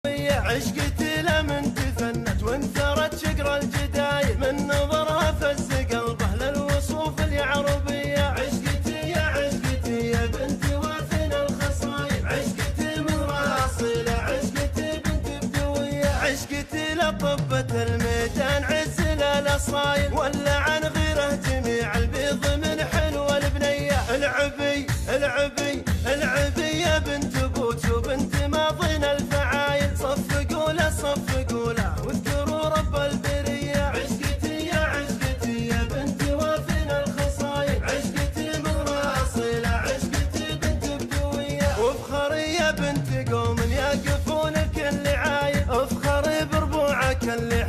عشقتي لمن تفنت وانثرت شقر الجدايل من نظرها فز قلبه للوصوف اليعربية. عشقتي يا بنت وافن الخصايل، عشقتي من راصلة، عشقتي بنت بدوية. عشقتي لطبة الميدان عز للأصايل، ولا عن غيره جميع البيض من حلو البنية. العبي يا بنت بوت وبنت ماضين الفعايل، صفقوا له واذكروا رب البرية. عشقتي يا بنت وافن الخصايل، عشقتي من راصلة، عشقتي بنت بدوية. وافخري يا بنت قوم يقفون الكل عايل، افخري بربوعك اللي